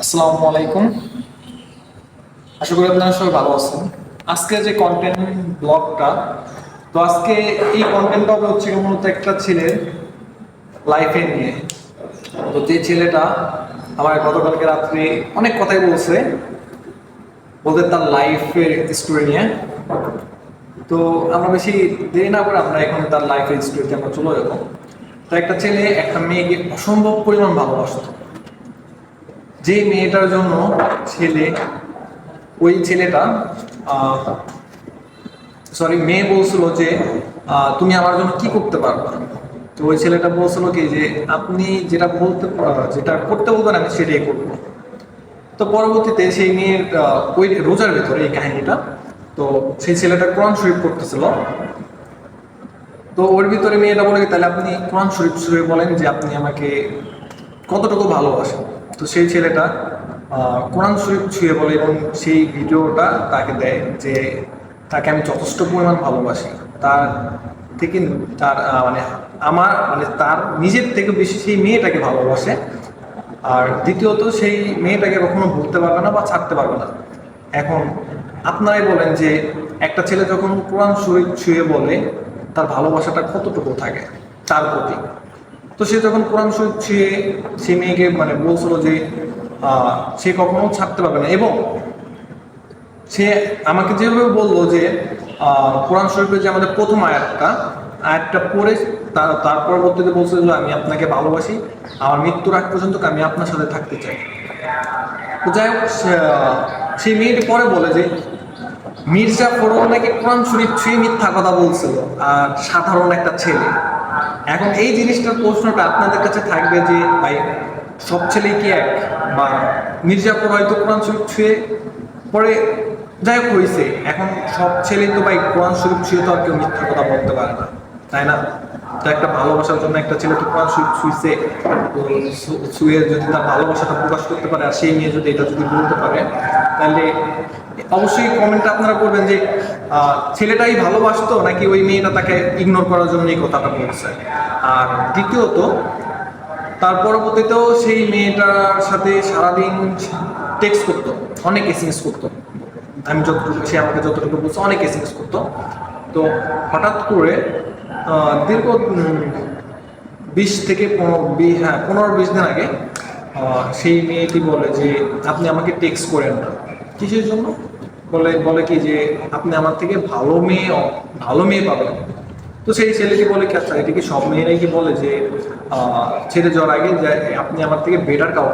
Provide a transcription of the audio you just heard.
আসসালামু আলাইকুম। আশা করি আপনারা সবাই ভালো আছেন। আজকে যে কন্টেন্ট ব্লগটা, তো আজকে এই কন্টেন্টটা হচ্ছে মূলত একটা ছেলের লাইফে নিয়ে। তো যে ছেলেটা আমার গতকালকে রাত্রে অনেক কথাই বলছে, বলতে তার লাইফের স্টোরি নিয়ে। তো আমরা বেশি দেরি না করে আমরা এখন তার লাইফের স্টোরিতে আমরা চলে যাবো। তো একটা ছেলে একটা মেয়েকে অসম্ভব পরিমাণ ভালোবাসতো, যে মেয়েটার জন্য ছেলে ওই ছেলেটা মেয়ে বলছিল যে তুমি আমার জন্য কি করতে পারবে। তো ওই ছেলেটা বলছিল কি যে আপনি যেটা করতে বলবেন আমি সেটাই করবো। তো পরবর্তীতে সেই মেয়ের ওই রোজার ভেতরে এই কাহিনীটা, তো সেই ছেলেটা কোরআন শরীফ করতেছিল। তো ওর ভিতরে মেয়েটা বলে তাহলে আপনি কোরআন শরীফ শরীফ বলেন যে আপনি আমাকে কতটুকু ভালোবাসেন। তো সেই ছেলেটা কোরআন শরীফ ছুঁয়ে বলে এবং সেই ভিডিওটা তাকে দেয় যে তাকে আমি যথেষ্ট পরিমাণ ভালোবাসি, তার থেকে তার মানে আমার মানে তার নিজের থেকে বেশি সেই মেয়েটাকে ভালোবাসে। আর দ্বিতীয়ত সেই মেয়েটাকে কখনো ভুলতে পারবে না বা ছাড়তে পারবে না। এখন আপনারাই বলেন যে একটা ছেলে যখন কোরআন শরীফ ছুঁয়ে বলে তার ভালোবাসাটা কতটুকু থাকে তার প্রতি। তো সে যখন কোরআন শরীফ ছুঁয়ে সেই মেয়েকে মানে বলছিল যে সে কখনো ছাড়তে পারবে না, এবং সে আমাকে যেভাবে বললো যে কোরআন শরীফের যে আমাদের প্রথম আয়াতটা পড়ে তার পরবর্তীতে বলছে যে আমি আপনাকে ভালোবাসি, আমার মৃত্যুর আগ পর্যন্ত আমি আপনার সাথে থাকতে চাই। তো যাই হোক সেই মেয়েটি পরে বলে যে মির্জা ফখরুল নাকি কোরআন শরীফ ছুঁয়ে মিথ্যা কথা বলছিল, আর সাধারণ একটা ছেলে। এখন এই জিনিসটার প্রশ্নটা আপনাদের কাছে থাকবে যে ভাই সব ছেলেই কি এক, বা মির্জাপুর হয়তো কোরআন শরীফ ছুঁয়ে পরে যাই হোক হয়েছে, এখন সব ছেলেই তো ভাই কোরআন শরীফ ছুঁয়ে তো আর কেউ মিথ্যা কথা বলতে পারে না, তাই না? তো একটা ভালোবাসার জন্য একটা ছেলে তো কোরআন শরীফ ছুঁইছে, তো ছুঁয়ে যদি তার ভালোবাসাটা প্রকাশ করতে পারে আর সেই মেয়ে যদি এটা যদি বলতে পারে, তাহলে অবশ্যই কমেন্টে আপনারা করবেন যে ছেলেটাই ভালোবাসতো নাকি ওই মেয়েটা তাকে ইগনোর করার জন্য এই কথাটা বলছে। আর দ্বিতীয়ত তার পরবর্তীতেও সেই মেয়েটার সাথে সারাদিন টেক্সট করতো, অনেক এসএমএস করতো। আমি যতটুকু সে আমাকে যতটুকু বলছে অনেক এসএমএস করতো। তো হঠাৎ করে দীর্ঘ 15-20 দিন আগে সেই মেয়েটি বলে যে আপনি আমাকে টেক্সট করেন না। কিসের জন্য? বলে বলে কি যে আপনি আমার থেকে ভালো মেয়ে পাবেন। তো সেই ছেলেটি বলে কি আচ্ছা এটা কি সব মেয়েরাই কি বলে যে ছেড়ে যাওয়ার আগে যে আপনি আমার থেকে বেটার কাউকে